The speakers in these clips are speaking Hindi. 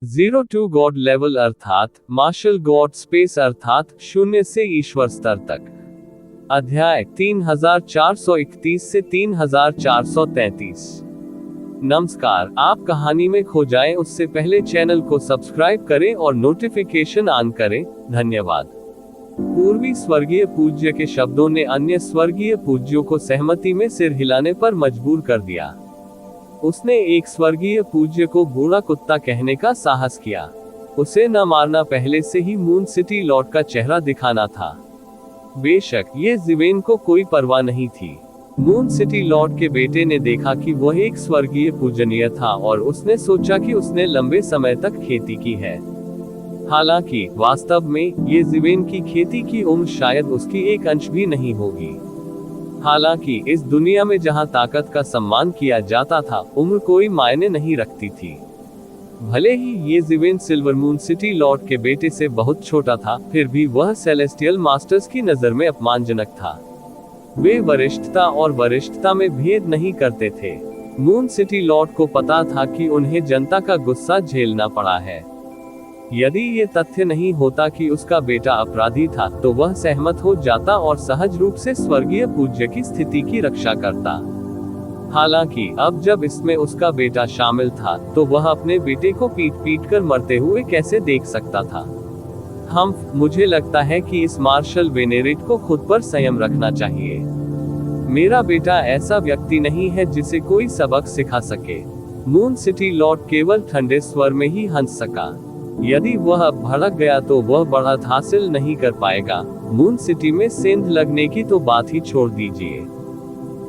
जीरो टू गॉड लेवल अर्थात मार्शल गॉड स्पेस अर्थात शून्य से ईश्वर स्तर तक। अध्याय 3431 से 3433। नमस्कार, आप कहानी में खो जाएं उससे पहले चैनल को सब्सक्राइब करें और नोटिफिकेशन ऑन करें। धन्यवाद। पूर्वी स्वर्गीय पूज्य के शब्दों ने अन्य स्वर्गीय पूज्यों को सहमति में सिर हिलाने पर मजबूर कर दिया। उसने एक स्वर्गीय पूज्य को बूढ़ा कुत्ता कहने का साहस किया। उसे न मारना पहले से ही मून सिटी लॉर्ड का चेहरा दिखाना था। बेशक ये जिवेन को कोई परवाह नहीं थी। मून सिटी लॉर्ड के बेटे ने देखा कि वह एक स्वर्गीय पूजनीय था और उसने सोचा कि उसने लंबे समय तक खेती की है। हालांकि वास्तव में ये जिवेन की खेती की उम्र शायद उसकी एक अंश भी नहीं होगी। हालांकि इस दुनिया में जहां ताकत का सम्मान किया जाता था, उम्र कोई मायने नहीं रखती थी। भले ही ये जिवेन सिल्वर मून सिटी लॉर्ड के बेटे से बहुत छोटा था, फिर भी वह सेलेस्टियल मास्टर्स की नजर में अपमानजनक था। वे वरिष्ठता और वरिष्ठता में भेद नहीं करते थे। मून सिटी लॉर्ड को पता था कि उन्हें जनता का गुस्सा झेलना पड़ा है। यदि ये तथ्य नहीं होता कि उसका बेटा अपराधी था, तो वह सहमत हो जाता और सहज रूप से स्वर्गीय पूज्य की स्थिति की रक्षा करता। हालांकि अब जब इसमें उसका बेटा शामिल था, तो वह अपने बेटे को पीट पीट कर मरते हुए कैसे देख सकता था। मुझे लगता है कि इस मार्शल वेनेरेट को खुद पर संयम रखना चाहिए। मेरा बेटा ऐसा व्यक्ति नहीं है जिसे कोई सबक सिखा सके। मून सिटी लॉर्ड केवल ठंडे स्वर में ही हंस सका। यदि वह अब भड़क गया तो वह बढ़त हासिल नहीं कर पाएगा। मून सिटी में सेंध लगने की तो बात ही छोड़ दीजिए।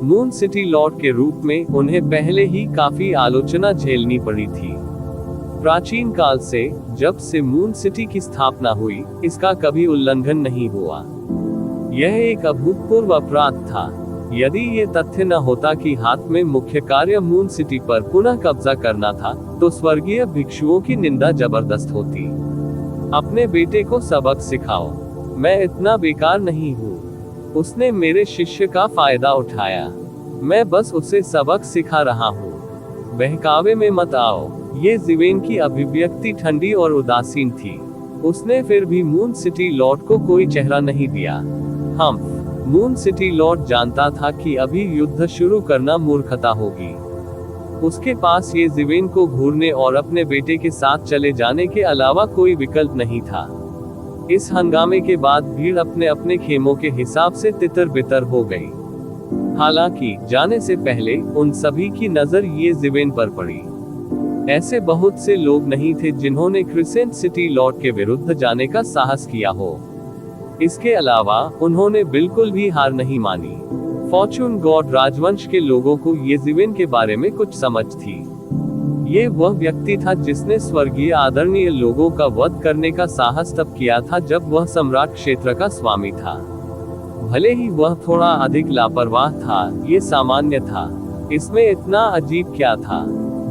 मून सिटी लॉर्ड के रूप में उन्हें पहले ही काफी आलोचना झेलनी पड़ी थी। प्राचीन काल से, जब से मून सिटी की स्थापना हुई, इसका कभी उल्लंघन नहीं हुआ। यह एक अभूतपूर्व अपराध था। यदि ये तथ्य न होता कि हाथ में मुख्य कार्य मून सिटी पर पुनः कब्जा करना था, तो स्वर्गीय भिक्षुओं की निंदा जबरदस्त होती। अपने बेटे को सबक सिखाओ। मैं इतना बेकार नहीं हूँ। उसने मेरे शिष्य का फायदा उठाया। मैं बस उसे सबक सिखा रहा हूँ। बहकावे में मत आओ। ये जिवेन की अभिव्यक्ति ठंडी और उदासीन थी। उसने फिर भी मून सिटी लॉर्ड को कोई चेहरा नहीं दिया। मून सिटी लॉर्ड जानता था कि अभी युद्ध शुरू करना मूर्खता होगी। उसके पास ये जिवेन को घूरने और अपने बेटे के साथ चले जाने के अलावा कोई विकल्प नहीं था। इस हंगामे के बाद भीड़ अपने अपने खेमों के हिसाब से तितर बितर हो गई। हालांकि जाने से पहले उन सभी की नजर ये जिवेन पर पड़ी। ऐसे बहुत से लोग नहीं थे जिन्होंने क्रिसेंट सिटी लॉर्ड के विरुद्ध जाने का साहस किया हो। इसके अलावा उन्होंने बिल्कुल भी हार नहीं मानी। फॉर्चून गॉड राजवंश के लोगों को ये जिवेन के बारे में कुछ समझ थी। ये वह व्यक्ति था जिसने स्वर्गीय आदरणीय लोगों का वध करने का साहस तब किया था जब वह सम्राट क्षेत्र का स्वामी था। भले ही वह थोड़ा अधिक लापरवाह था, ये सामान्य था। इसमें इतना अजीब क्या था।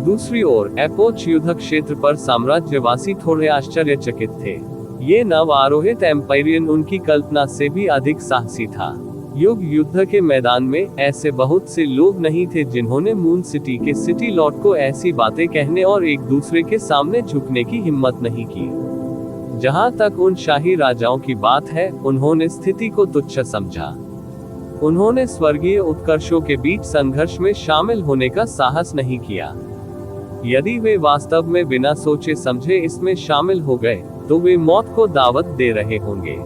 दूसरी ओर एपोच युद्ध क्षेत्र पर साम्राज्यवासी थोड़े आश्चर्यचकित थे। ये नव आरोहित एम्पायरियन उनकी कल्पना से भी अधिक साहसी था। युद्ध के मैदान में ऐसे बहुत से लोग नहीं थे जिन्होंने मून सिटी के सिटी लॉर्ड को ऐसी बातें कहने और एक दूसरे के सामने झुकने की हिम्मत नहीं की। जहां तक उन शाही राजाओं की बात है, उन्होंने स्थिति को तुच्छ समझा। उन्होंने स्वर्गीय उत्कर्षों के बीच संघर्ष में शामिल होने का साहस नहीं किया। यदि वे वास्तव में बिना सोचे समझे इसमें शामिल हो गए, तो वे मौत को दावत दे रहे होंगे।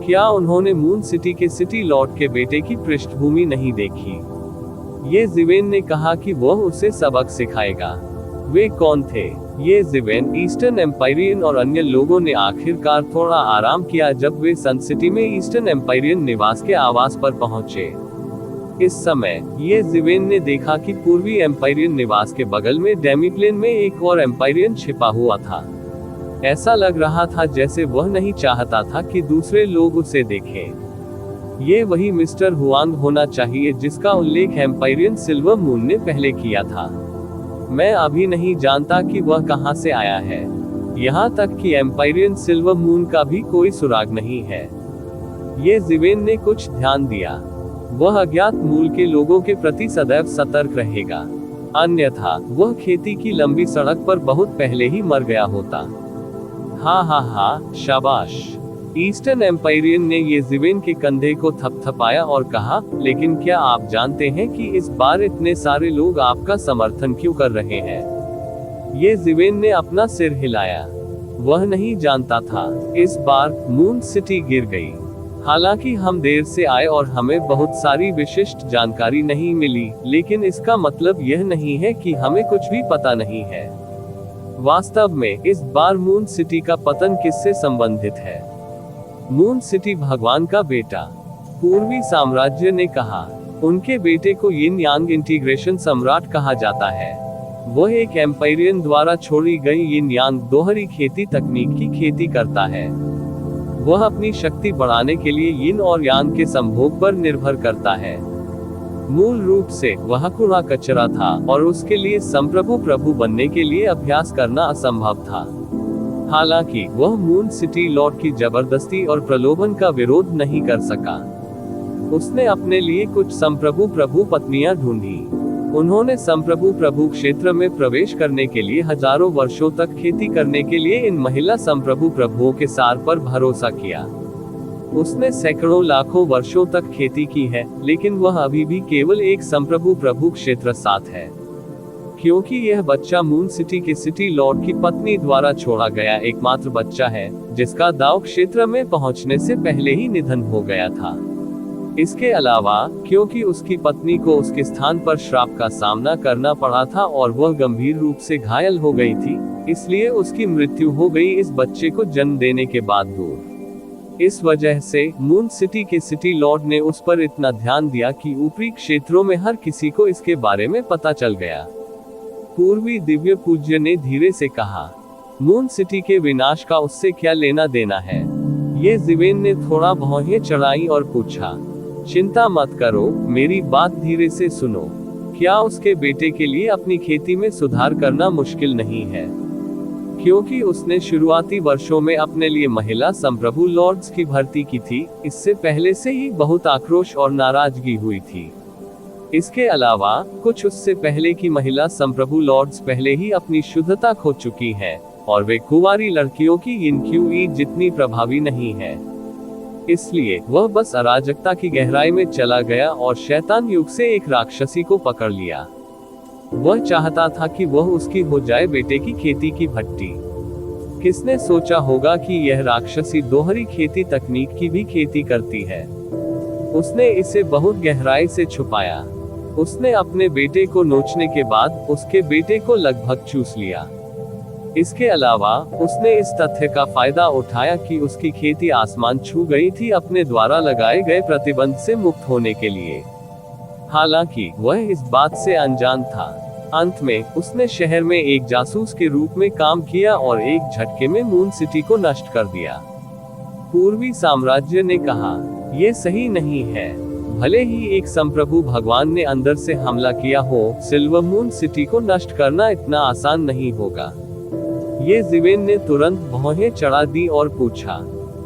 क्या उन्होंने मून सिटी के सिटी लॉर्ड के बेटे की पृष्ठभूमि नहीं देखी? ये जिवेन ने कहा कि वह उसे सबक सिखाएगा। वे कौन थे? ये जिवेन, ईस्टर्न एम्पायरियन और अन्य लोगों ने आखिरकार थोड़ा आराम किया जब वे सन सिटी में ईस्टर्न एम्पायरियन निवास के आवास पर पहुंचे। इस समय ये जिवेन ने देखा कि पूर्वी एम्पायरियन निवास के बगल में डेमीप्लेन में एक और एम्पायरियन छिपा हुआ था। ऐसा लग रहा था जैसे वह नहीं चाहता था कि दूसरे लोग उसे देखें। ये वही मिस्टर हुआंग होना चाहिए जिसका उल्लेख एम्पायरियन सिल्वर मून ने पहले किया था। मैं अभी नहीं जानता कि वह कहां से आया है। यहाँ तक कि एम्पायरियन सिल्वर मून का भी कोई सुराग नहीं है। ये जिवेन ने कुछ ध्यान दिया। वह अज्ञात मूल के लोगों के प्रति सदैव सतर्क रहेगा। अन्यथा वह खेती की लंबी सड़क पर बहुत पहले ही मर गया होता। हा, शाबाश। ईस्टर्न एम्पायरियन ने येज़िवेन के कंधे को थपथपाया और कहा, लेकिन क्या आप जानते हैं कि इस बार इतने सारे लोग आपका समर्थन क्यों कर रहे हैं? येज़िवेन ने अपना सिर हिलाया। वह नहीं जानता था। इस बार मून सिटी गिर गई। हालांकि हम देर से आए और हमें बहुत सारी विशिष्ट जानकारी नहीं मिली, लेकिन इसका मतलब यह नहीं है कि हमें कुछ भी पता नहीं है। वास्तव में इस बार मून सिटी का पतन किससे संबंधित है? मून सिटी भगवान का बेटा पूर्वी साम्राज्य ने कहा। उनके बेटे को यिन यांग इंटीग्रेशन सम्राट कहा जाता है। वह एक एम्पायरियन द्वारा छोड़ी गई यिन यांग दोहरी खेती तकनीक की खेती करता है। वह अपनी शक्ति बढ़ाने के लिए यिन और यांग के संभोग पर निर्भर करता है। मूल रूप से वह कूड़ा कचरा था और उसके लिए संप्रभु प्रभु बनने के लिए अभ्यास करना असंभव था। हालांकि वह मून सिटी लॉर्ड की जबरदस्ती और प्रलोभन का विरोध नहीं कर सका। उसने अपने लिए कुछ संप्रभु प्रभु पत्नियां ढूंढी। उन्होंने संप्रभु प्रभु क्षेत्र में प्रवेश करने के लिए हजारों वर्षों तक खेती करने के लिए इन महिला संप्रभु प्रभुओं के सार पर भरोसा किया। उसने सैकड़ों लाखों वर्षों तक खेती की है, लेकिन वह अभी भी केवल एक संप्रभु प्रभु क्षेत्र साथ है, क्योंकि यह बच्चा मून सिटी के सिटी लॉर्ड की पत्नी द्वारा छोड़ा गया एकमात्र बच्चा है, जिसका दाव क्षेत्र में पहुंचने से पहले ही निधन हो गया था। इसके अलावा, क्योंकि उसकी पत्नी को उसके स्थान पर श्राप का सामना करना पड़ा था और वह गंभीर रूप से घायल हो गई थी, इसलिए उसकी मृत्यु हो गई इस बच्चे को जन्म देने के बाद दूर। इस वजह से मून सिटी के सिटी लॉर्ड ने उस पर इतना ध्यान दिया कि ऊपरी क्षेत्रों में हर किसी को इसके बारे में पता चल गया। पूर्वी दिव्य पूज्य ने धीरे से कहा, मून सिटी के विनाश का उससे क्या लेना देना है? येज़िवेन ने थोड़ा भौहें चढ़ाई और पूछा, चिंता मत करो, मेरी बात धीरे से सुनो। क्या उसके बेटे के लिए अपनी खेती में सुधार करना मुश्किल नहीं है? क्योंकि उसने शुरुआती वर्षों में अपने लिए महिला संप्रभु लॉर्ड्स की भर्ती की थी, इससे पहले से ही बहुत आक्रोश और नाराजगी हुई थी। इसके अलावा, कुछ उससे पहले की महिला संप्रभु लॉर्ड्स पहले ही अपनी शुद्धता खो चुकी हैं, और वे कुंवारी लड़कियों की इनक्यूई जितनी प्रभावी नहीं है। इसलिए वह बस अराजकता की गहराई में चला गया और शैतान युग से एक राक्षसी को पकड़ लिया। वह चाहता था कि वह उसकी हो जाए बेटे की खेती की भट्टी। किसने सोचा होगा कि यह राक्षसी दोहरी खेती तकनीक की भी खेती करती है? उसने इसे बहुत गहराई से छुपाया। उसने अपने बेटे को नोचने के बाद उसके बेटे को लगभग चूस लिया। इसके अलावा, उसने इस तथ्य का फायदा उठाया कि उसकी खेती आसमान छू गई थी अपने द्वारा लगाए गए प्रतिबंध से मुक्त होने के लिए। हालांकि वह इस बात से अनजान था। अंत में, उसने शहर में एक जासूस के रूप में काम किया और एक झटके में मून सिटी को नष्ट कर दिया। पूर्वी साम्राज्य ने कहा, यह सही नहीं है। भले ही एक संप्रभु भगवान ने अंदर से हमला किया हो, सिल्वर मून सिटी को नष्ट करना इतना आसान नहीं होगा। येज़िवेन ने तुरंत भौहें चढ़ा दी और पूछा,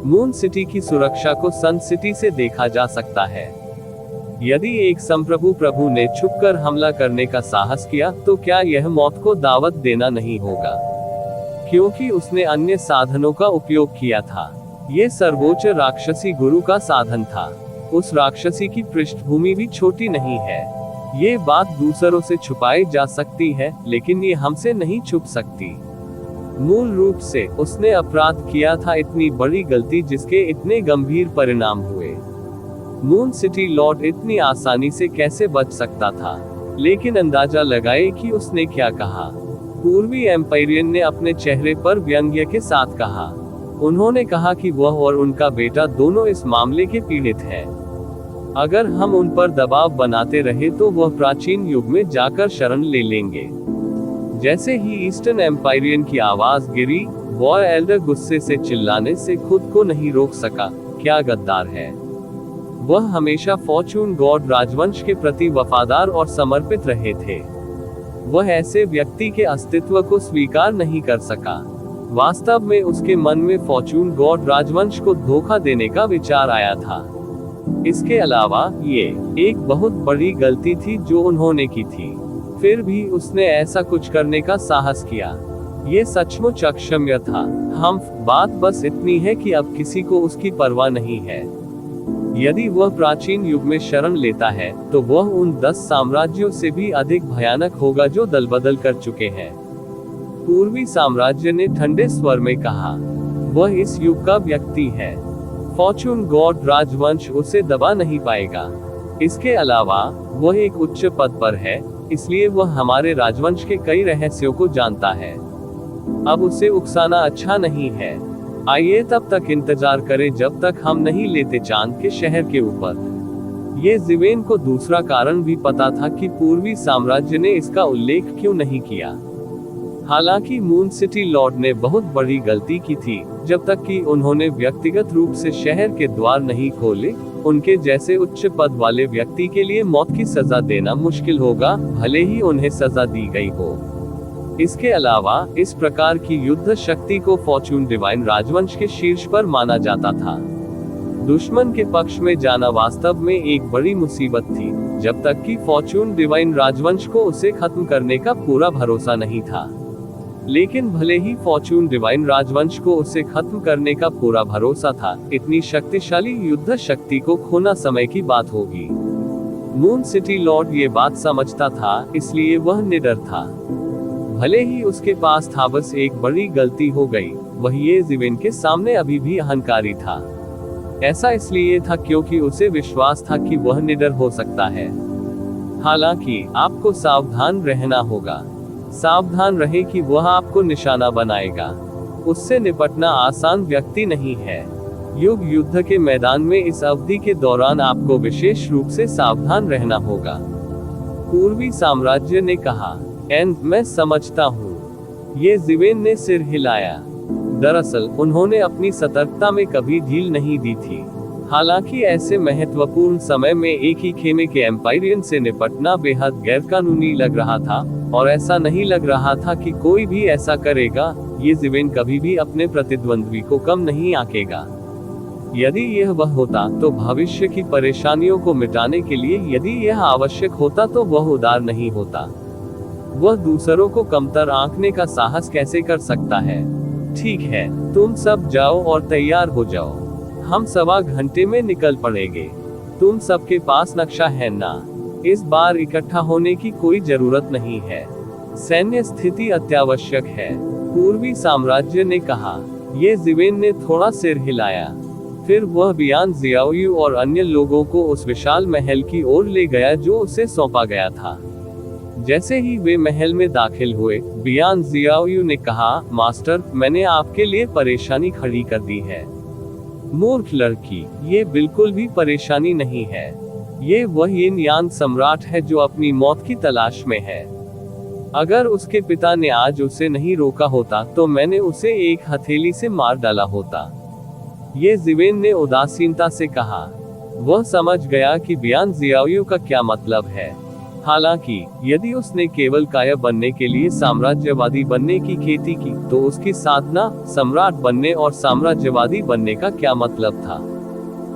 मून सिटी की सुरक्षा को सन सिटी से देखा जा सकता है। यदि एक संप्रभु प्रभु ने छुपकर हमला करने का साहस किया, तो क्या यह मौत को दावत देना नहीं होगा? क्योंकि उसने अन्य साधनों का उपयोग किया था। यह सर्वोच्च राक्षसी गुरु का साधन था। उस राक्षसी की पृष्ठभूमि भी छोटी नहीं है। ये बात दूसरों से छुपाई जा सकती है, लेकिन ये हमसे नहीं छुप सकती। मूल रूप से उसने अपराध किया था, इतनी बड़ी गलती जिसके इतने गंभीर परिणाम हुए। मून सिटी लॉर्ड इतनी आसानी से कैसे बच सकता था? लेकिन अंदाजा लगाए कि उसने क्या कहा। पूर्वी एम्पायरियन ने अपने चेहरे पर व्यंग्य के साथ कहा। उन्होंने कहा कि वह और उनका बेटा दोनों इस मामले के पीड़ित हैं। अगर हम उन पर दबाव बनाते रहे तो वह प्राचीन युग में जाकर शरण ले लेंगे। जैसे ही ईस्टर्न एम्पायरियन की आवाज गिरी, वॉर एल्डर गुस्से से चिल्लाने से खुद को नहीं रोक सका। क्या गद्दार है! वह हमेशा फॉर्चून गॉड राजवंश के प्रति वफादार और समर्पित रहे थे। वह ऐसे व्यक्ति के अस्तित्व को स्वीकार नहीं कर सका। वास्तव में उसके मन में फॉर्चून गॉड राजवंश को धोखा देने का विचार आया था। इसके अलावा, ये एक बहुत बड़ी गलती थी जो उन्होंने की थी। फिर भी उसने ऐसा कुछ करने का साहस किया। ये सचमुच अक्षम्य था। बात बस इतनी है कि अब किसी को उसकी परवाह नहीं है। यदि वह प्राचीन युग में शरण लेता है तो वह उन 10 साम्राज्यों से भी अधिक भयानक होगा जो दलबदल कर चुके हैं। पूर्वी साम्राज्य ने ठंडे स्वर में कहा, वह इस युग का व्यक्ति है। फॉर्चून गॉड राजवंश उसे दबा नहीं पाएगा। इसके अलावा वह एक उच्च पद पर है, इसलिए वह हमारे राजवंश के कई रहस्यों को जानता है। अब उसे उकसाना अच्छा नहीं है। आइए तब तक इंतजार करें जब तक हम नहीं लेते चांद के शहर के ऊपर। ये जिवेन को दूसरा कारण भी पता था कि पूर्वी साम्राज्य ने इसका उल्लेख क्यों नहीं किया। हालांकि मून सिटी लॉर्ड ने बहुत बड़ी गलती की थी जब तक कि उन्होंने व्यक्तिगत रूप से शहर के द्वार नहीं खोले। उनके जैसे उच्च पद वाले व्यक्ति के लिए मौत की सजा देना मुश्किल होगा, भले ही उन्हें सजा दी गई हो। इसके अलावा इस प्रकार की युद्ध शक्ति को फॉर्चून डिवाइन राजवंश के शीर्ष पर माना जाता था। दुश्मन के पक्ष में जाना वास्तव में एक बड़ी मुसीबत थी, जब तक कि फॉर्चून डिवाइन राजवंश को उसे खत्म करने का पूरा भरोसा नहीं था। लेकिन भले ही फॉर्चून डिवाइन राजवंश को उसे खत्म करने का पूरा भरोसा था, इतनी शक्तिशाली युद्ध शक्ति को खोना समय की बात होगी। मून सिटी लॉर्ड ये बात समझता था, इसलिए वह निडर था। भले ही उसके पास था बस एक बड़ी गलती हो गई, वह ये जिवेन के सामने अभी भी अहंकारी था। ऐसा इसलिए था क्योंकि उसे विश्वास था कि वह निडर हो सकता है। हालांकि आपको सावधान रहना होगा। सावधान रहे कि वह आपको निशाना बनाएगा। उससे निपटना आसान व्यक्ति नहीं है। युद्ध के मैदान में इस अवधि के दौरान आपको विशेष रूप से सावधान रहना होगा। पूर्वी साम्राज्य ने कहा, मैं समझता हूँ। ये जिवेन ने सिर हिलाया। दरअसल उन्होंने अपनी सतर्कता में कभी ढील नहीं दी थी। हालांकि ऐसे महत्वपूर्ण समय में एक ही खेमे के एम्पायरियन से निपटना बेहद गैरकानूनी लग रहा था, और ऐसा नहीं लग रहा था कि कोई भी ऐसा करेगा। ये जिवेन कभी भी अपने प्रतिद्वंद्वी को कम नहीं आंकेगा। यदि यह वह होता तो भविष्य की परेशानियों को मिटाने के लिए यदि यह आवश्यक होता तो वह उदार नहीं होता। वह दूसरों को कमतर आंकने का साहस कैसे कर सकता है। ठीक है, तुम सब जाओ और तैयार हो जाओ। हम 1.25 घंटे में निकल पड़ेंगे। तुम सबके पास नक्शा है ना? इस बार इकट्ठा होने की कोई जरूरत नहीं है। सैन्य स्थिति अत्यावश्यक है, पूर्वी साम्राज्य ने कहा। ये जिवेन ने थोड़ा सिर हिलाया। फिर वह बियान जियाओयू और अन्य लोगों को उस विशाल महल की ओर ले गया जो उसे सौंपा गया था। जैसे ही वे महल में दाखिल हुए, बियान जियाओयू ने कहा, मास्टर, मैंने आपके लिए परेशानी खड़ी कर दी है। मूर्ख लड़की, ये बिल्कुल भी परेशानी नहीं है। ये वह यिन यांग सम्राट है जो अपनी मौत की तलाश में है। अगर उसके पिता ने आज उसे नहीं रोका होता तो मैंने उसे एक हथेली से मार डाला होता। ये जिवेन ने उदासीनता से कहा। वह समझ गया कि बियान जियाओयू का क्या मतलब है। हालांकि यदि उसने केवल काया बनने के लिए साम्राज्यवादी बनने की खेती की तो उसकी साधना सम्राट बनने और साम्राज्यवादी बनने का क्या मतलब था।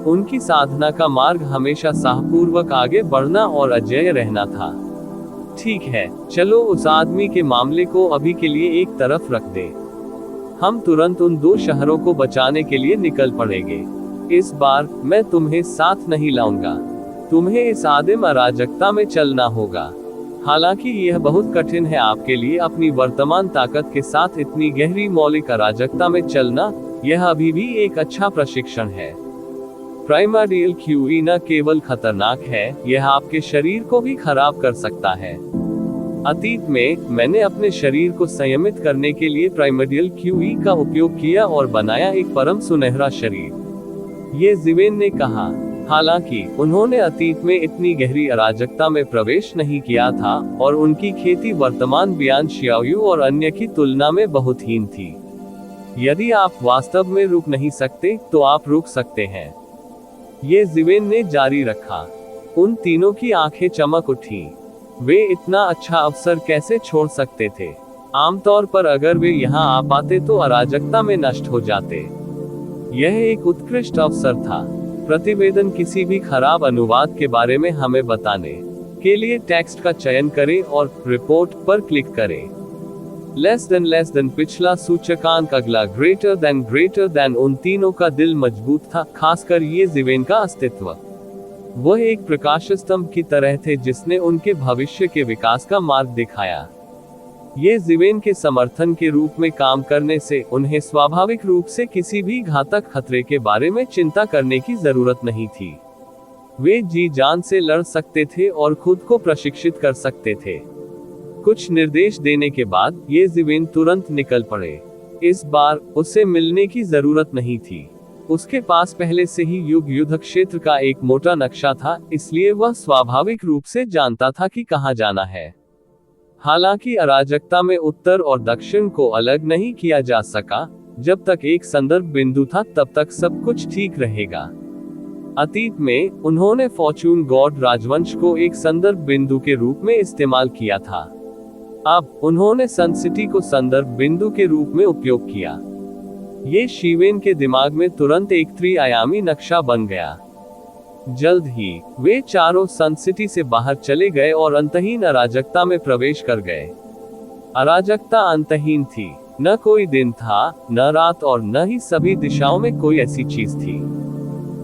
उनकी साधना का मार्ग हमेशा साहपूर्वक आगे बढ़ना और अजेय रहना था। ठीक है, चलो उस आदमी के मामले को अभी के लिए एक तरफ रख दे। हम तुरंत उन 2 शहरों को बचाने के लिए निकल पड़ेंगे। इस बार मैं तुम्हें साथ नहीं लाऊंगा। तुम्हें इस आदिम अराजकता में चलना होगा। हालांकि यह बहुत कठिन है आपके लिए अपनी वर्तमान ताकत के साथ इतनी गहरी मौलिक अराजकता में चलना। यह अभी भी एक अच्छा प्रशिक्षण है। प्राइमर्डियल क्यूई न केवल खतरनाक है, यह आपके शरीर को भी खराब कर सकता है। अतीत में मैंने अपने शरीर को संयमित करने के लिए प्राइमर्डियल क्यूई का उपयोग किया और बनाया एक परम सुनहरा शरीर। ये जिवेन ने कहा। हालांकि उन्होंने अतीत में इतनी गहरी अराजकता में प्रवेश नहीं किया था और उनकी खेती वर्तमान बियान शियाओयू और अन्य की तुलना में बहुत हीन थी। यदि आप वास्तव में रुक नहीं सकते तो आप रुक सकते हैं, ये जिवेन ने जारी रखा। उन तीनों की आंखें चमक उठी। वे इतना अच्छा अवसर कैसे छोड़ सकते थे? आमतौर पर अगर वे यहाँ आ पाते तो अराजकता में नष्ट हो जाते। यह एक उत्कृष्ट अवसर था। प्रतिवेदन किसी भी खराब अनुवाद के बारे में हमें बताने के लिए टेक्स्ट का चयन करें और रिपोर्ट पर क्लिक करें। लेस देन पिछला सूचकांक, अगला ग्रेटर देन, उन तीनों का दिल मजबूत था, खासकर ये जीवेन का अस्तित्व। वह एक प्रकाश स्तंभ की तरह थे जिसने उनके भविष्य के विकास का मार्ग दिखाया। ये जीवेन के समर्थन के रूप में काम करने से उन्हें स्वाभाविक रूप से किसी भी घातक खतरे के बारे में चिंता करने की जरूरत नहीं थी। वे जी जान से लड़ सकते थे और खुद को प्रशिक्षित कर सकते थे। कुछ निर्देश देने के बाद ये जीवेन तुरंत निकल पड़े। इस बार उसे मिलने की जरूरत नहीं थी। उसके पास पहले से ही युद्ध क्षेत्र का एक मोटा नक्शा था, इसलिए वह स्वाभाविक रूप से जानता था कि कहां जाना है। हालांकि अराजकता में उत्तर और दक्षिण को अलग नहीं किया जा सका। जब तक एक संदर्भ बिंदु था तब तक सब कुछ ठीक रहेगा। अतीत में उन्होंने फॉर्चून गॉड राजवंश को एक संदर्भ बिंदु के रूप में इस्तेमाल किया था। अब उन्होंने सन सिटी को संदर्भ बिंदु के रूप में उपयोग किया। ये शीवेन के दिमाग में तुरंत एक त्रिआयामी नक्शा बन गया। जल्द ही वे चारों सन सिटी से बाहर चले गए और अंतहीन अराजकता में प्रवेश कर गए। अराजकता अंतहीन थी, न कोई दिन था, न रात, और न ही सभी दिशाओं में कोई ऐसी चीज थी।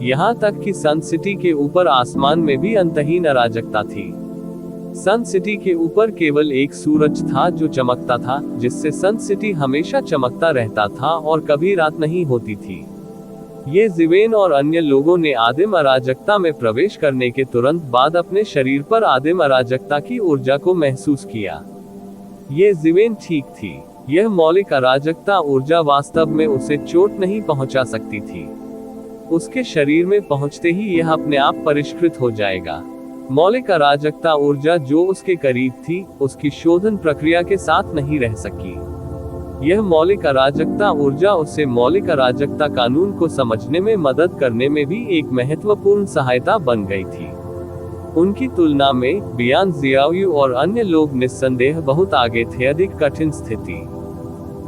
यहाँ तक कि सन सिटी के ऊपर आसमान में भी अंतहीन अराजकता थी। सन सिटी के ऊपर केवल एक सूरज था जो चमकता था, जिससे सन सिटी हमेशा चमकता रहता था और कभी रात नहीं होती थी। ये जीवेन और अन्य लोगों ने आदिम अराजकता में प्रवेश करने के तुरंत बाद अपने शरीर पर आदिम अराजकता की ऊर्जा को महसूस किया। ये जीवेन ठीक थी। यह मौलिक अराजकता ऊर्जा वास्तव में उसे चोट नहीं पहुंचा सकती थी। उसके शरीर में पहुंचते ही यह अपने आप परिष्कृत हो जाएगा। मौलिक अराजकता ऊर्जा जो उसके करीब थी, उसकी शोधन प्रक्रिया के साथ नहीं रह सकी। यह मौलिक अराजकता ऊर्जा उससे मौलिक अराजकता कानून को समझने में मदद करने में भी एक महत्वपूर्ण सहायता बन गई थी। उनकी तुलना में बियान जियाओयू और अन्य लोग निस्संदेह बहुत आगे थे। अधिक कठिन स्थिति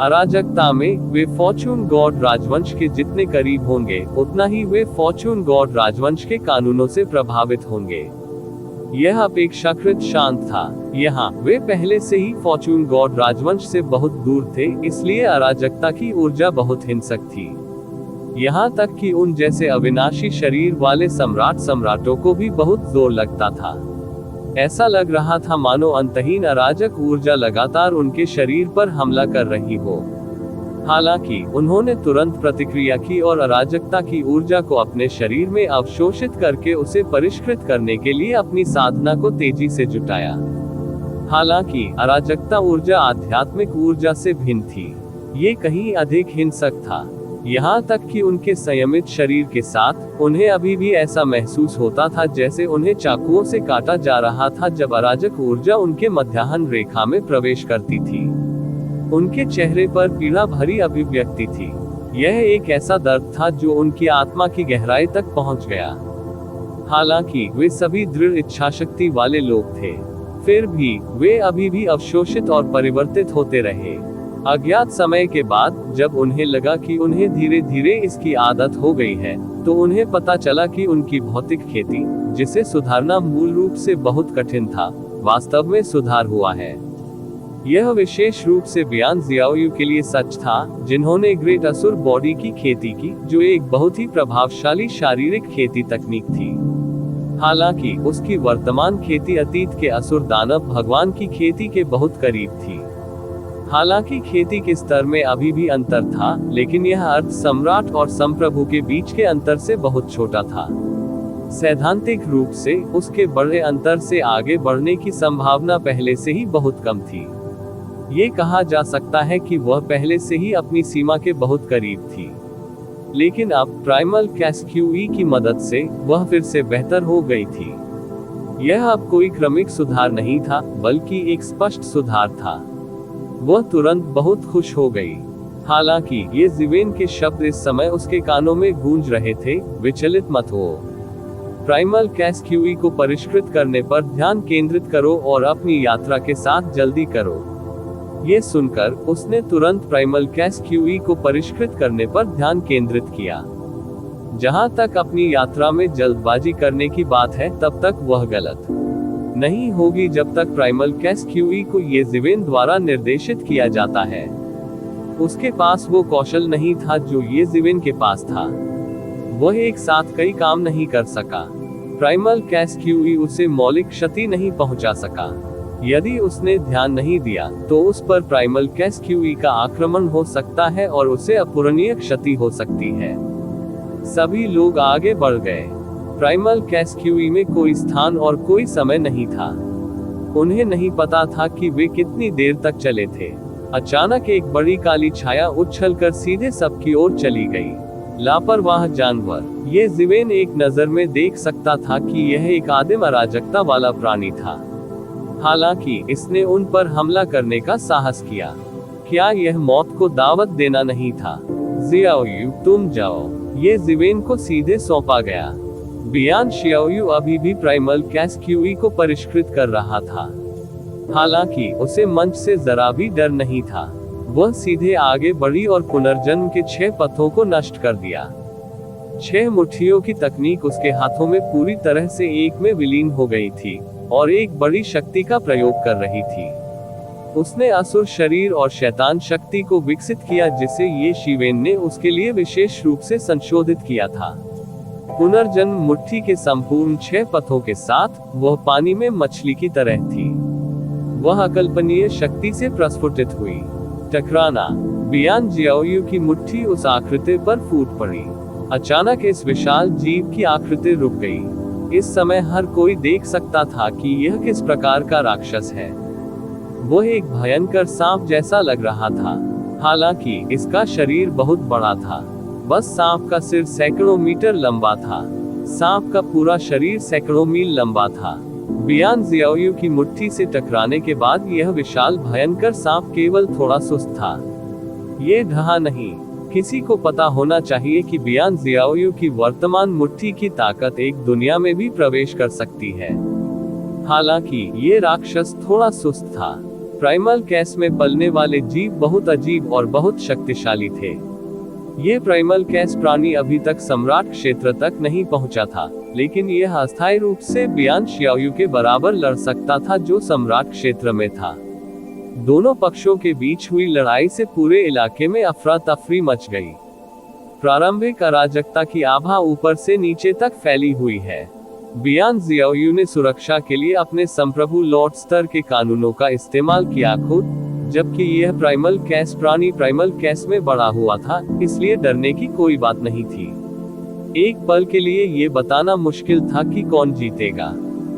अराजकता में वे फॉर्चून गॉड राजवंश के जितने करीब होंगे, उतना ही वे फॉर्चून गॉड राजवंश के कानूनों से प्रभावित होंगे। यह अपेक्षाकृत शांत था। यहाँ वे पहले से ही फॉर्चून गॉड राजवंश से बहुत दूर थे, इसलिए अराजकता की ऊर्जा बहुत हिंसक थी। यहाँ तक कि उन जैसे अविनाशी शरीर वाले सम्राटों को भी बहुत जोर लगता था। ऐसा लग रहा था मानो अंतहीन अराजक ऊर्जा लगातार उनके शरीर पर हमला कर रही हो। हालांकि उन्होंने तुरंत प्रतिक्रिया की और अराजकता की ऊर्जा को अपने शरीर में अवशोषित करके उसे परिष्कृत करने के लिए अपनी साधना को तेजी से जुटाया। हालांकि अराजकता ऊर्जा आध्यात्मिक ऊर्जा से भिन्न थी। ये कहीं अधिक हिंसक था। यहाँ तक कि उनके संयमित शरीर के साथ उन्हें अभी भी ऐसा महसूस होता था जैसे उन्हें चाकुओं से काटा जा रहा था जब अराजक ऊर्जा उनके मध्याह्न रेखा में प्रवेश करती थी। उनके चेहरे पर पीड़ा भरी अभिव्यक्ति थी। यह एक ऐसा दर्द था जो उनकी आत्मा की गहराई तक पहुंच गया। हालांकि वे सभी दृढ़ इच्छाशक्ति वाले लोग थे, फिर भी वे अभी भी अवशोषित और परिवर्तित होते रहे। अज्ञात समय के बाद जब उन्हें लगा कि उन्हें धीरे धीरे इसकी आदत हो गई है, तो उन्हें पता चला कि उनकी भौतिक खेती, जिसे सुधारना मूल रूप से बहुत कठिन था, वास्तव में सुधार हुआ है। यह विशेष रूप से बियान जियाओयू के लिए सच था, जिन्होंने ग्रेट असुर बॉडी की खेती की, जो एक बहुत ही प्रभावशाली शारीरिक खेती तकनीक थी। हालांकि उसकी वर्तमान खेती अतीत के असुर दानव भगवान की खेती के बहुत करीब थी। हालांकि खेती के स्तर में अभी भी अंतर था, लेकिन यह अर्थ सम्राट और संप्रभु के बीच के अंतर से बहुत छोटा था। सैद्धांतिक रूप से उसके बड़े अंतर से आगे बढ़ने की संभावना पहले से ही बहुत कम थी। ये कहा जा सकता है कि वह पहले से ही अपनी सीमा के बहुत करीब थी, लेकिन अब प्राइमल कैसक्यूई की मदद से वह फिर से बेहतर हो गई थी। यह अब कोई क्रमिक सुधार नहीं था, बल्कि एक स्पष्ट सुधार था। वह तुरंत बहुत खुश हो गई। हालांकि ये जीवेन के शब्द इस समय उसके कानों में गूंज रहे थे, विचलित मत हो। प्राइमल कैसक्यूई को परिष्कृत करने पर ध्यान केंद्रित करो और अपनी यात्रा के साथ जल्दी करो। ये सुनकर उसने तुरंत प्राइमल कैसक्यूई को परिष्कृत करने पर ध्यान केंद्रित किया। जहां तक अपनी यात्रा में जल्दबाजी करने की बात है, तब तक वह गलत नहीं होगी जब तक प्राइमल कैस क्यूई को ये ज़िवेन द्वारा निर्देशित किया जाता है। उसके पास वो कौशल नहीं था जो ये ज़िवेन के पास था। वह एक साथ कई काम नहीं कर सका। प्राइमल कैस क्यूई उसे मौलिक क्षति नहीं पहुंचा सका। यदि उसने ध्यान नहीं दिया तो उस पर प्राइमल कैस क्यूई का आक्रमण हो सकता है और उसे अपूरणीय क्षति हो सकती है। सभी लोग आगे बढ़ गए। प्राइमल कैस क्यूई में कोई स्थान और कोई समय नहीं था। उन्हें नहीं पता था कि वे कितनी देर तक चले थे। अचानक एक बड़ी काली छाया उछलकर सीधे सबकी ओर चली गई। लापरवाह जानवर। ये ज़िवेन एक नजर में देख सकता था कि यह एक आदिम अराजकता वाला प्राणी था। हालांकि इसने उन पर हमला करने का साहस किया। क्या यह मौत को दावत देना नहीं था? जियाओयू, तुम जाओ। ये ज़िवेन को सीधे सौंपा गया। बियान शियाओयू अभी भी प्राइमल कैस क्यूई को परिष्कृत कर रहा था। हालांकि उसे मंच से जरा भी डर नहीं था। वह सीधे आगे बढ़ी और पुनर्जन्म के 6 पथों को नष्ट कर दिया। 6 मुट्ठियों की तकनीक उसके हाथों में पूरी तरह से एक में विलीन हो गई थी और एक बड़ी शक्ति का प्रयोग कर रही थी। उसने असुर शरीर और शैतान शक्ति को विकसित किया जिसे ये शीवेन ने उसके लिए विशेष रूप से संशोधित किया था। पुनर्जन्म मुट्ठी के संपूर्ण 6 पथों के साथ वह पानी में मछली की तरह थी। वह अकल्पनीय शक्ति से प्रस्फुटित हुई। टकराना। बियान जियाओयू की मुट्ठी उस आकृति पर फूट पड़ी। अचानक इस विशाल जीव की आकृति रुक गई। इस समय हर कोई देख सकता था कि यह किस प्रकार का राक्षस है। वह एक भयंकर सांप जैसा लग रहा था। हालांकि इसका शरीर बहुत बड़ा था। बस सांप का सिर सैकड़ों मीटर लंबा था। सांप का पूरा शरीर सैकड़ों मील लंबा था। बियान जियाओयू की मुट्ठी से टकराने के बाद यह विशाल भयंकर सांप केवल थोड़ा सुस्त था। ये ढहा नहीं। किसी को पता होना चाहिए कि बियान जियाओयू की वर्तमान मुट्ठी की ताकत एक दुनिया में भी प्रवेश कर सकती है। हालांकि ये राक्षस थोड़ा सुस्त था। प्राइमल कैस में पलने वाले जीव बहुत अजीब और बहुत शक्तिशाली थे। ये प्राइमल कैस प्राणी अभी तक सम्राट क्षेत्र तक नहीं पहुंचा था, लेकिन यह अस्थायी रूप से बियान शियाओयू के बराबर लड़ सकता था जो सम्राट क्षेत्र में था। दोनों पक्षों के बीच हुई लड़ाई से पूरे इलाके में अफरा तफरी मच गई। प्रारंभिक अराजकता की आभा ऊपर से नीचे तक फैली हुई है। बियान जियाओयू ने सुरक्षा के लिए अपने संप्रभु लॉर्ड स्तर के कानूनों का इस्तेमाल किया खुद, जबकि यह प्राइमल कैस प्राणी प्राइमल कैस में बड़ा हुआ था, इसलिए डरने की कोई बात नहीं थी। एक पल के लिए ये बताना मुश्किल था कि कौन जीतेगा,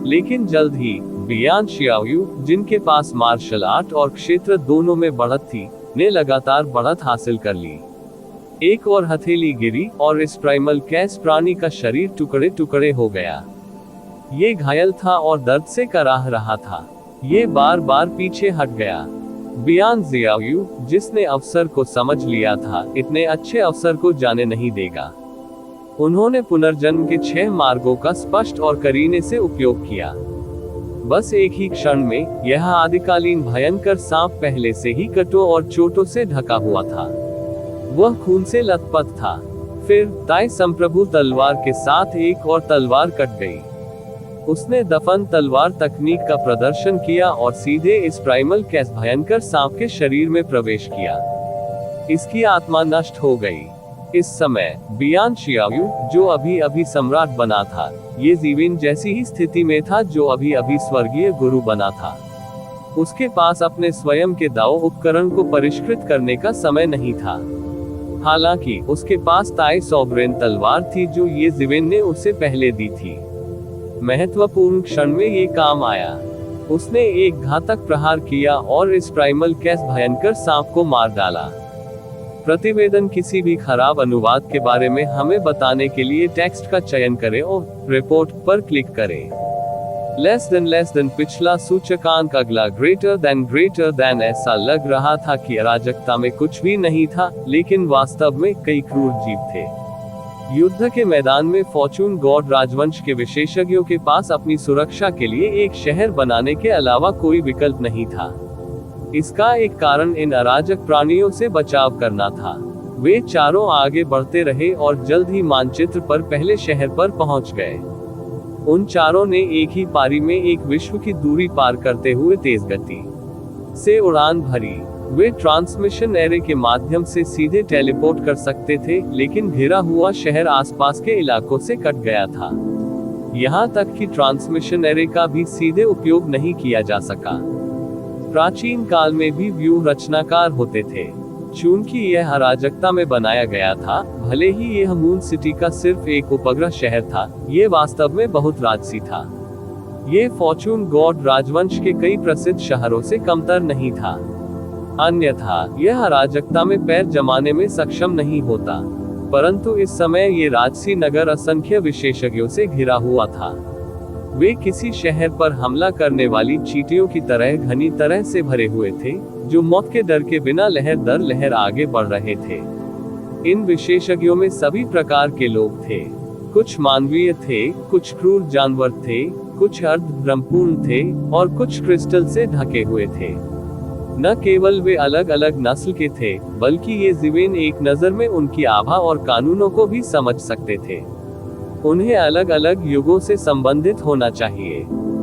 लेकिन जल्द ही बियान शियाओयू, जिनके पास मार्शल आर्ट और क्षेत्र दोनों में बढ़त थी, ने लगातार बढ़त हासिल कर ली। एक और हथेली गिरी और इस प्राइमल कैस प्राणी का शरीर टुकड़े टुकड़े हो गया। ये घायल था और दर्द से कराह रहा था। ये बार बार पीछे हट गया। बियान जियाओयू, जिसने अवसर को समझ लिया था, इतने अच्छे अवसर को जाने नहीं देगा। उन्होंने पुनर्जन्म के 6 मार्गों का स्पष्ट और करीने से उपयोग किया। बस एक ही क्षण में यह आदिकालीन भयंकर सांप पहले से ही कटों और चोटों से ढका हुआ था। वह खून से लथपथ था। फिर ताई संप्रभु तलवार के साथ एक और तलवार कट गई। उसने दफन तलवार तकनीक का प्रदर्शन किया और सीधे इस प्राइमल कैस भयंकर सांप के शरीर में प्रवेश किया। इसकी आत्मा नष्ट हो गई। इस समय बियान शियाओयू, जो अभी अभी सम्राट बना था, ये ज़िवेन जैसी ही स्थिति में था जो अभी अभी स्वर्गीय गुरु बना था। उसके पास अपने स्वयं के दाव उपकरण को परिष्कृत करने का समय नहीं था। हालांकि उसके पास ताई सॉवरेन तलवार थी जो ये ज़िवेन ने उसे पहले दी थी। महत्वपूर्ण क्षण में ये काम आया। उसने एक घातक प्रहार किया और इस प्राइमल कैस भयंकर सांप को मार डाला। प्रतिवेदन किसी भी खराब अनुवाद के बारे में हमें बताने के लिए टेक्स्ट का चयन करें और रिपोर्ट पर क्लिक करें। लेस देन पिछला सूचकांक अगला ग्रेटर देन ऐसा लग रहा था कि अराजकता में कुछ भी नहीं था, लेकिन वास्तव में कई क्रूर जीव थे। युद्ध के मैदान में फॉर्चून गॉड राजवंश के विशेषज्ञों के पास अपनी सुरक्षा के लिए एक शहर बनाने के अलावा कोई विकल्प नहीं था। इसका एक कारण इन अराजक प्राणियों से बचाव करना था। वे चारों आगे बढ़ते रहे और जल्द ही मानचित्र पर पहले शहर पर पहुंच गए। उन चारों ने एक ही पारी में एक विश्व की दूरी पार करते हुए तेज गति से उड़ान भरी। वे ट्रांसमिशन एरे के माध्यम से सीधे टेलीपोर्ट कर सकते थे, लेकिन घिरा हुआ शहर आसपास के इलाकों से कट गया था। यहाँ तक कि ट्रांसमिशन एरे का भी सीधे उपयोग नहीं किया जा सका। प्राचीन काल में भी व्यूह रचनाकार होते थे। चूंकि यह अराजकता में बनाया गया था, भले ही यह मून सिटी का सिर्फ एक उपग्रह शहर था, ये वास्तव में बहुत राजसी था। ये फॉर्चून गॉड राजवंश के कई प्रसिद्ध शहरों से कमतर नहीं था। अन्यथा यह अराजकता में पैर जमाने में सक्षम नहीं होता। परंतु इस समय ये राजसी नगर असंख्य विशेषज्ञों से घिरा हुआ था। वे किसी शहर पर हमला करने वाली चींटियों की तरह घनी तरह से भरे हुए थे, जो मौत के डर के बिना लहर दर लहर आगे बढ़ रहे थे। इन विशेषज्ञों में सभी प्रकार के लोग थे। कुछ मानवीय थे, कुछ क्रूर जानवर थे, कुछ अर्ध ब्रह्मपूर्ण थे, और कुछ क्रिस्टल से ढके हुए थे। न केवल वे अलग अलग नस्ल के थे, बल्कि ये जीवेन एक नजर में उनकी आभा और कानूनों को भी समझ सकते थे। उन्हें अलग अलग युगों से संबंधित होना चाहिए।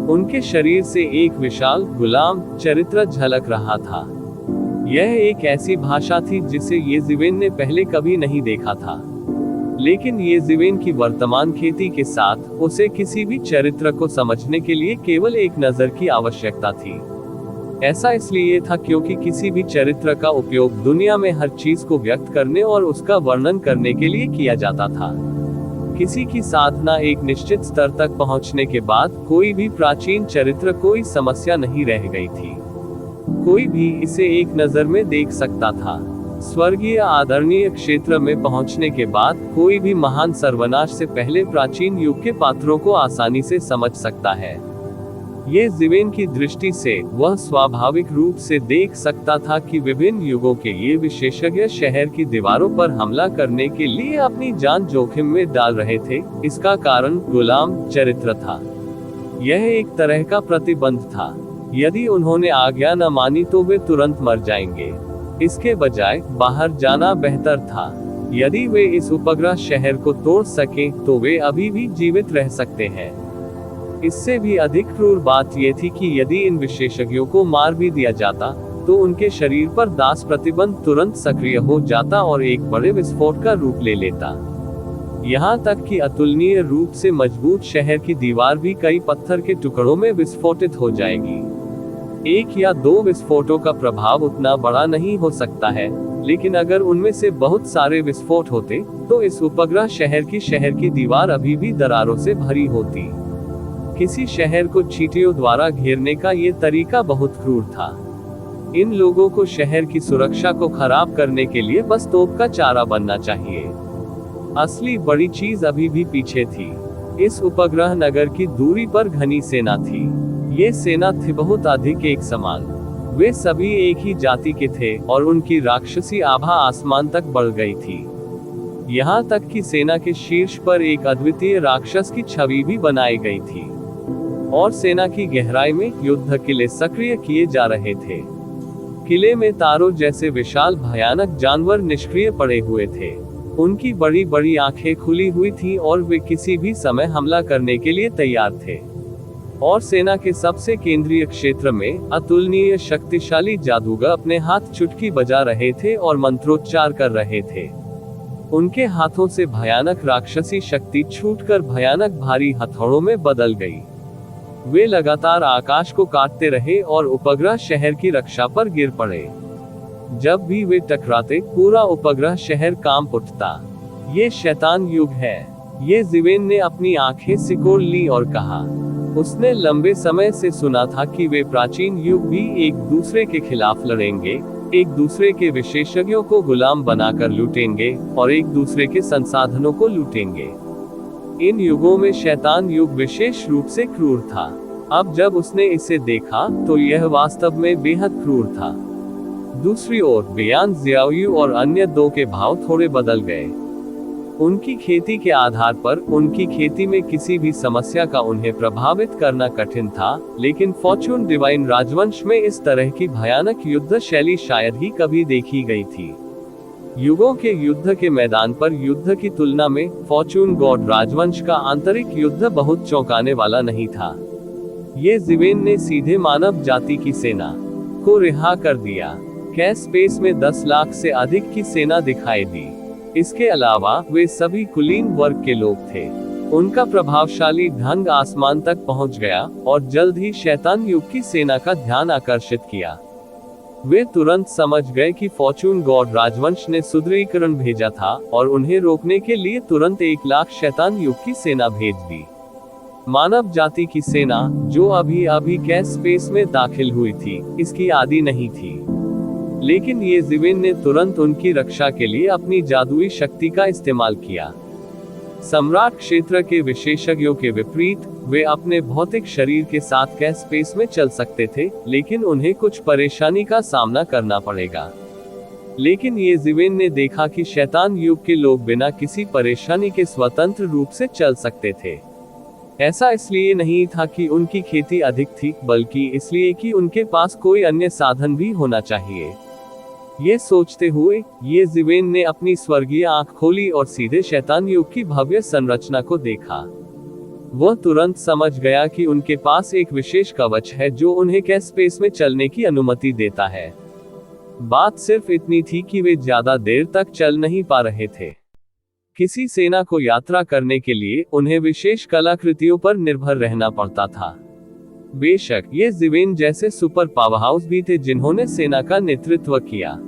उनके शरीर से एक विशाल गुलाम चरित्र झलक रहा था। यह एक ऐसी भाषा थी जिसे ये जीवेन ने पहले कभी नहीं देखा था। लेकिन ये जीवेन की वर्तमान खेती के साथ उसे किसी भी चरित्र को समझने के लिए केवल एक नजर की आवश्यकता थी। ऐसा इसलिए था क्योंकि किसी भी चरित्र का उपयोग दुनिया में हर चीज को व्यक्त करने और उसका वर्णन करने के लिए किया जाता था। किसी की साधना एक निश्चित स्तर तक पहुंचने के बाद कोई भी प्राचीन चरित्र कोई समस्या नहीं रह गई थी। कोई भी इसे एक नजर में देख सकता था। स्वर्गीय आदरणीय क्षेत्र में पहुंचने के बाद कोई भी महान सर्वनाश से पहले प्राचीन युग के पात्रों को आसानी से समझ सकता है। ये जीवेन की दृष्टि से वह स्वाभाविक रूप से देख सकता था कि विभिन्न युगों के ये विशेषज्ञ शहर की दीवारों पर हमला करने के लिए अपनी जान जोखिम में डाल रहे थे। इसका कारण गुलाम चरित्र था। यह एक तरह का प्रतिबंध था। यदि उन्होंने आज्ञा न मानी तो वे तुरंत मर जाएंगे। इसके बजाय बाहर जाना बेहतर था। यदि वे इस उपग्रह शहर को तोड़ सकें तो वे अभी भी जीवित रह सकते हैं। इससे भी अधिक क्रूर बात यह थी कि यदि इन विशेषज्ञों को मार भी दिया जाता तो उनके शरीर पर दास प्रतिबंध तुरंत सक्रिय हो जाता और एक बड़े विस्फोट का रूप ले लेता। यहाँ तक कि अतुलनीय रूप से मजबूत शहर की दीवार भी कई पत्थर के टुकड़ों में विस्फोटित हो जाएगी। एक या दो विस्फोटों का प्रभाव उतना बड़ा नहीं हो सकता है, लेकिन अगर उनमें से बहुत सारे विस्फोट होते तो इस उपग्रह शहर की दीवार अभी भी दरारों से भरी होती। किसी शहर को चींटियों द्वारा घेरने का ये तरीका बहुत क्रूर था। इन लोगों को शहर की सुरक्षा को खराब करने के लिए बस तोप का चारा बनना चाहिए। असली बड़ी चीज अभी भी पीछे थी। इस उपग्रह नगर की दूरी पर घनी सेना थी। ये सेना थी बहुत अधिक एक समान। वे सभी एक ही जाति के थे और उनकी राक्षसी आभा आसमान तक बढ़ गई थी। यहाँ तक कि सेना के शीर्ष पर एक अद्वितीय राक्षस की छवि भी बनाई गई थी और सेना की गहराई में युद्ध किले सक्रिय किए जा रहे थे। किले में तारों जैसे विशाल भयानक जानवर निष्क्रिय पड़े हुए थे। उनकी बड़ी बड़ी आंखें खुली हुई थीं और वे किसी भी समय हमला करने के लिए तैयार थे। और सेना के सबसे केंद्रीय क्षेत्र में अतुलनीय शक्तिशाली जादूगर अपने हाथ चुटकी बजा रहे थे और मंत्रोच्चार कर रहे थे। उनके हाथों से भयानक राक्षसी शक्ति छूटकर भयानक भारी हथौड़ों में बदल गई। वे लगातार आकाश को काटते रहे और उपग्रह शहर की रक्षा पर गिर पड़े। जब भी वे टकराते पूरा उपग्रह शहर कांप उठता। ये शैतान युग है। ये जीवेन ने अपनी आंखें सिकोड़ ली और कहा। उसने लंबे समय से सुना था कि वे प्राचीन युग भी एक दूसरे के खिलाफ लड़ेंगे, एक दूसरे के विशेषज्ञों को गुलाम बनाकर लूटेंगे और एक दूसरे के संसाधनों को लूटेंगे। इन युगों में शैतान युग विशेष रूप से क्रूर था। अब जब उसने इसे देखा तो यह वास्तव में बेहद क्रूर था। दूसरी ओर बियान जियाओयू और अन्य दो के भाव थोड़े बदल गए। उनकी खेती के आधार पर उनकी खेती में किसी भी समस्या का उन्हें प्रभावित करना कठिन था, लेकिन फॉर्चून डिवाइन राजवंश में इस तरह की भयानक युद्ध शैली शायद ही कभी देखी गई थी। युगों के युद्ध के मैदान पर युद्ध की तुलना में फॉर्चून गॉड राजवंश का आंतरिक युद्ध बहुत चौंकाने वाला नहीं था। ये जिवेन ने सीधे मानव जाति की सेना को रिहा कर दिया। कैस स्पेस में 10 लाख से अधिक की सेना दिखाई दी। इसके अलावा वे सभी कुलीन वर्ग के लोग थे। उनका प्रभावशाली ढंग आसमान तक पहुंच गया और जल्द ही शैतान युग की सेना का ध्यान आकर्षित किया। वे तुरंत समझ गए कि फॉर्चून गॉड राजवंश ने सुदृढ़ीकरण भेजा था और उन्हें रोकने के लिए तुरंत 1 लाख शैतान युग की सेना भेज दी। मानव जाति की सेना, जो अभी अभी कैस स्पेस में दाखिल हुई थी, इसकी आदी नहीं थी। लेकिन ये जिवेन ने तुरंत उनकी रक्षा के लिए अपनी जादुई शक्ति का इस्तेमाल किया। सम्राट क्षेत्र के विशेषज्ञों के विपरीत, वे अपने भौतिक शरीर के साथ कैस स्पेस में चल सकते थे, लेकिन उन्हें कुछ परेशानी का सामना करना पड़ेगा। लेकिन ये जिवेन ने देखा कि शैतान युग के लोग बिना किसी परेशानी के स्वतंत्र रूप से चल सकते थे। ऐसा इसलिए नहीं था कि उनकी खेती अधिक थी, बल्कि इसलिए कि उनके पास कोई अन्य साधन भी होना चाहिए। ये सोचते हुए, ये जिवेन ने अपनी स्वर्गीय आंख खोली और सीधे शैतान युग की भव्य संरचना को देखा। वह तुरंत समझ गया कि उनके पास एक विशेष कवच है जो उन्हें कैस स्पेस में चलने की अनुमति देता है। बात सिर्फ इतनी थी कि वे ज्यादा देर तक चल नहीं पा रहे थे। किसी सेना को यात्रा करने के लिए उन्हें विशेष कलाकृतियों पर निर्भर रहना पड़ता था। बेशक ये जिवेन जैसे सुपर पावरहाउस भी थे जिन्होंने सेना का नेतृत्व किया।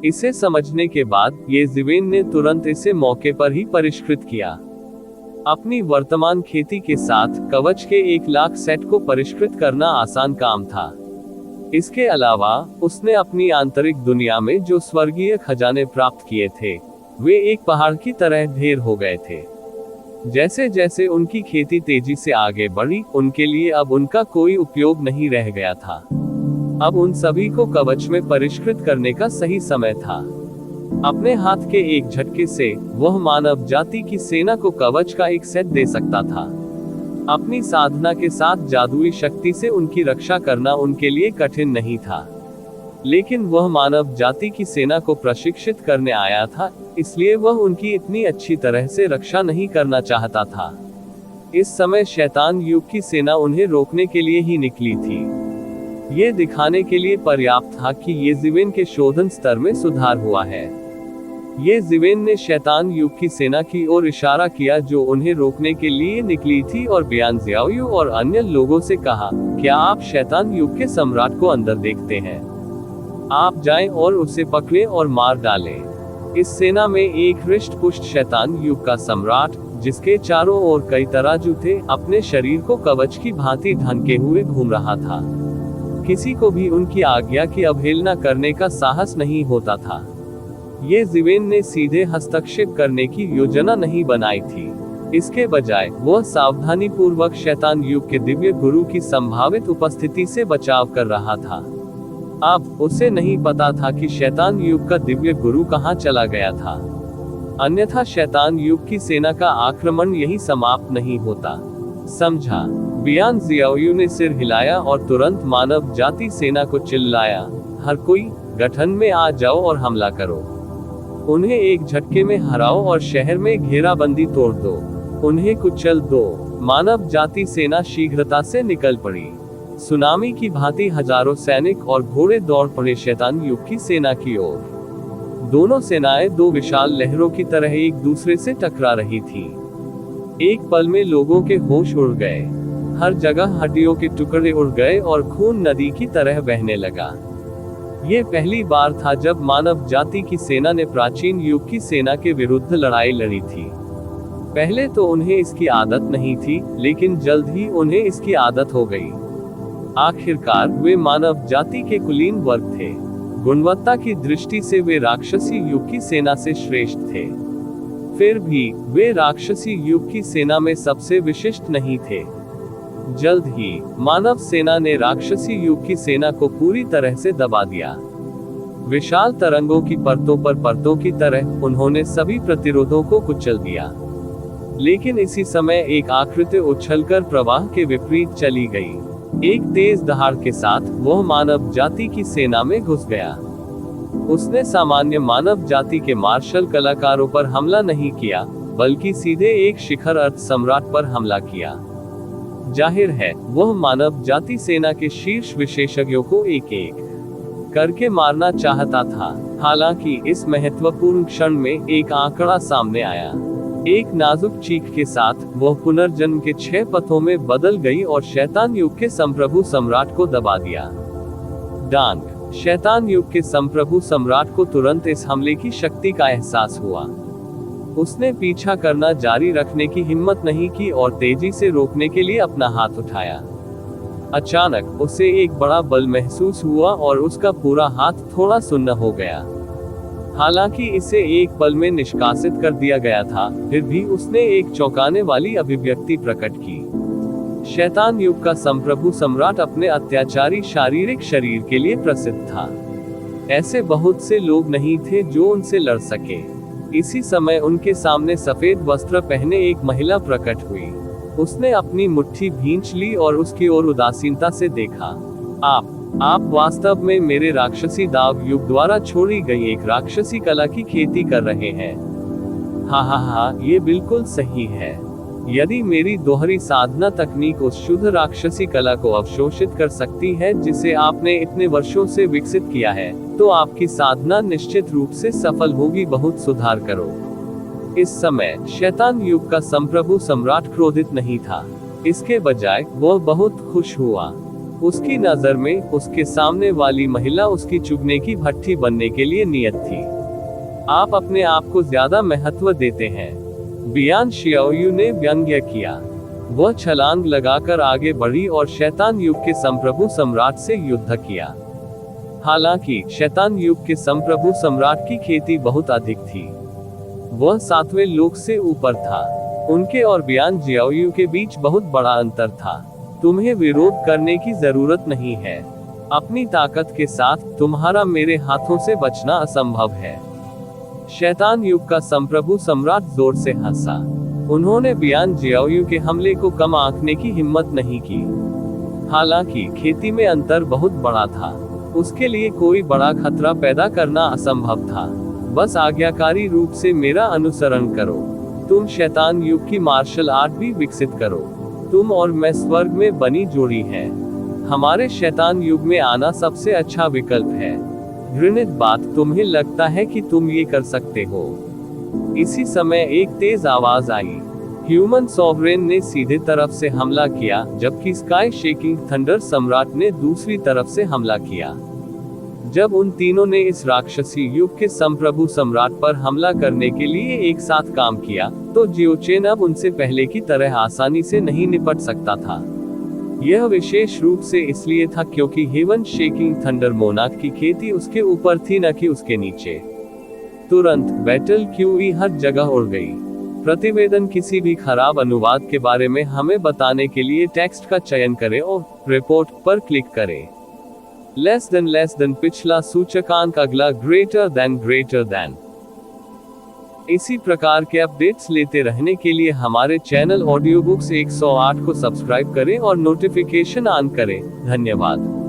इसे समझने के बाद ये जिवेन ने तुरंत इसे मौके पर ही परिष्कृत किया। अपनी वर्तमान खेती के साथ कवच के 1 लाख सेट को परिष्कृत करना आसान काम था। इसके अलावा उसने अपनी आंतरिक दुनिया में जो स्वर्गीय खजाने प्राप्त किए थे, वे एक पहाड़ की तरह ढेर हो गए थे। जैसे जैसे उनकी खेती तेजी से आगे बढ़ी, उनके लिए अब उनका कोई उपयोग नहीं रह गया था। अब उन सभी को कवच में परिष्कृत करने का सही समय था। अपने हाथ के एक झटके से वह मानव जाति की सेना को कवच का एक सेट दे सकता था। अपनी साधना के साथ जादुई शक्ति से उनकी रक्षा करना उनके लिए कठिन नहीं था। लेकिन वह मानव जाति की सेना को प्रशिक्षित करने आया था, इसलिए वह उनकी इतनी अच्छी तरह से रक्षा नहीं करना चाहता था। इस समय शैतान युग की सेना उन्हें रोकने के लिए ही निकली थी। ये दिखाने के लिए पर्याप्त था कि ये जिवेन के शोधन स्तर में सुधार हुआ है। ये जिवेन ने शैतान युग की सेना की ओर इशारा किया जो उन्हें रोकने के लिए निकली थी और बियान जियाओयू और अन्य लोगों से कहा, क्या आप शैतान युग के सम्राट को अंदर देखते हैं? आप जाएं और उसे पकड़ें और मार डालें। इस सेना में एक हृष्ट पुष्ट शैतान युग का सम्राट, जिसके चारों ओर कई तराजू थे, अपने शरीर को कवच की भांति ढके हुए घूम रहा था। किसी को भी उनकी आज्ञा की अवहेलना करने का साहस नहीं होता था। ये जिवेन ने सीधे हस्तक्षेप करने की योजना नहीं बनाई थी। इसके बजाय वह सावधानी पूर्वक शैतान युग के दिव्य गुरु की संभावित उपस्थिति से बचाव कर रहा था। अब उसे नहीं पता था कि शैतान युग का दिव्य गुरु कहां चला गया था, अन्यथा शैतान युग की सेना का आक्रमण यही समाप्त नहीं होता। समझा? बियान जियाओयू ने सिर हिलाया और तुरंत मानव जाति सेना को चिल्लाया, हर कोई गठन में आ जाओ और हमला करो। उन्हें एक झटके में हराओ और शहर में घेराबंदी तोड़ दो। उन्हें कुचल दो। मानव जाति सेना शीघ्रता से निकल पड़ी। सुनामी की भांति हजारों सैनिक और घोड़े दौड़ पड़े शैतान युग की सेना की ओर। दोनों सेनाएं दो विशाल लहरों की तरह एक दूसरे से टकरा रही थी। एक पल में लोगों के होश उड़ गए। हर जगह हड्डियों के टुकड़े उड़ गए और खून नदी की तरह बहने लगा। ये पहली बार था जब मानव जाति की सेना ने प्राचीन युग की सेना के विरुद्ध लड़ाई लड़ी थी। पहले तो उन्हें इसकी आदत नहीं थी, लेकिन जल्द ही उन्हें इसकी आदत हो गई। आखिरकार वे मानव जाति के कुलीन वर्ग थे। गुणवत्ता की दृष्टि से वे राक्षसी युग की सेना से श्रेष्ठ थे। फिर भी वे राक्षसी युग की सेना में सबसे विशिष्ट नहीं थे। जल्द ही मानव सेना ने राक्षसी युग की सेना को पूरी तरह से दबा दिया। विशाल तरंगों की परतों की तरह उन्होंने सभी प्रतिरोधों को कुचल दिया। लेकिन इसी समय एक आकृति उछलकर प्रवाह के विपरीत चली गई। एक तेज दहाड़ के साथ वह मानव जाति की सेना में घुस गया। उसने सामान्य मानव जाति के मार्शल कलाकारों पर हमला नहीं किया, बल्कि सीधे एक शिखर अर्थ सम्राट पर हमला किया। जाहिर है, वह मानव जाति सेना के शीर्ष विशेषज्ञों को एक एक करके मारना चाहता था। हालांकि इस महत्वपूर्ण क्षण में एक आंकड़ा सामने आया। एक नाजुक चीख के साथ वह पुनर्जन्म के 6 पथों में बदल गई और शैतान युग के संप्रभु सम्राट को दबा दिया। डांक। शैतान युग के संप्रभु सम्राट को तुरंत इस हमले की शक्ति का एहसास हुआ। उसने पीछा करना जारी रखने की हिम्मत नहीं की और तेजी से रोकने के लिए अपना हाथ उठाया। अचानक उसे एक बड़ा बल महसूस हुआ और उसका पूरा हाथ थोड़ा सुन्न हो गया। हालांकि इसे एक पल में निष्कासित कर दिया गया था, फिर भी उसने एक चौंकाने वाली अभिव्यक्ति प्रकट की। शैतान युग का संप्रभु सम्राट अपने अत्याचारी शारीरिक शरीर के लिए प्रसिद्ध था। ऐसे बहुत से लोग नहीं थे जो उनसे लड़ सके। इसी समय उनके सामने सफेद वस्त्र पहने एक महिला प्रकट हुई। उसने अपनी मुट्ठी भींच ली और उसकी ओर उदासीनता से देखा। आप वास्तव में मेरे राक्षसी दाव युग द्वारा छोड़ी गई एक राक्षसी कला की खेती कर रहे हैं। हाँ, ये बिल्कुल सही है। यदि मेरी दोहरी साधना तकनीक उस शुद्ध राक्षसी कला को अवशोषित कर सकती है जिसे आपने इतने वर्षों से विकसित किया है, तो आपकी साधना निश्चित रूप से सफल होगी। बहुत सुधार करो। इस समय शैतान युग का संप्रभु सम्राट क्रोधित नहीं था। इसके बजाय वह बहुत खुश हुआ। उसकी नजर में उसके सामने वाली महिला उसकी चुगने की भट्ठी बनने के लिए नियत थी। आप अपने आप को ज्यादा महत्व देते हैं, बियान शियाओयू ने व्यंग्य किया। वह छलांग लगाकर आगे बढ़ी और शैतान युग के संप्रभु सम्राट से युद्ध किया। हालांकि शैतान युग के संप्रभु सम्राट की खेती बहुत अधिक थी। वह 7वें लोक से ऊपर था। उनके और बियान जियाओयू के बीच बहुत बड़ा अंतर था। तुम्हें विरोध करने की जरूरत नहीं है। अपनी ताकत के साथ तुम्हारा मेरे हाथों से बचना असंभव है। शैतान युग का संप्रभु सम्राट जोर से हंसा। उन्होंने बियान जियाओयू के हमले को कम आंकने की हिम्मत नहीं की। हालांकि खेती में अंतर बहुत बड़ा था। उसके लिए कोई बड़ा खतरा पैदा करना असंभव था। बस आज्ञाकारी रूप से मेरा अनुसरण करो। तुम शैतान युग की मार्शल आर्ट भी विकसित करो। तुम और मैं स्वर्ग में बनी जोड़ी है। हमारे शैतान युग में आना सबसे अच्छा विकल्प है। घृणित बात, तुम्हें लगता है कि तुम ये कर सकते हो। इसी समय एक तेज आवाज आई। ह्यूमन सॉवरेन ने सीधे तरफ से हमला किया, जबकि स्काई शेकिंग थंडर सम्राट ने दूसरी तरफ से हमला किया। जब उन तीनों ने इस राक्षसी युग के संप्रभु सम्राट पर हमला करने के लिए एक साथ काम किया, तो जियोचेन अब उनसे पहले की तरह आसानी से नहीं निपट सकता था। यह विशेष रूप से इसलिए था क्योंकि हेवन शेकिंग थंडर मोनार्क की खेती उसके ऊपर थी, न कि उसके नीचे। तुरंत बैटल क्यूई हर जगह उड़ गई। प्रतिवेदन किसी भी खराब अनुवाद के बारे में हमें बताने के लिए टेक्स्ट का चयन करें और रिपोर्ट पर क्लिक करें। लेस देन पिछला सूचकांक, अगला ग्रेटर देन। इसी प्रकार के अपडेट्स लेते रहने के लिए हमारे चैनल ऑडियो बुक्स 108 को सब्सक्राइब करें और नोटिफिकेशन ऑन करें। धन्यवाद।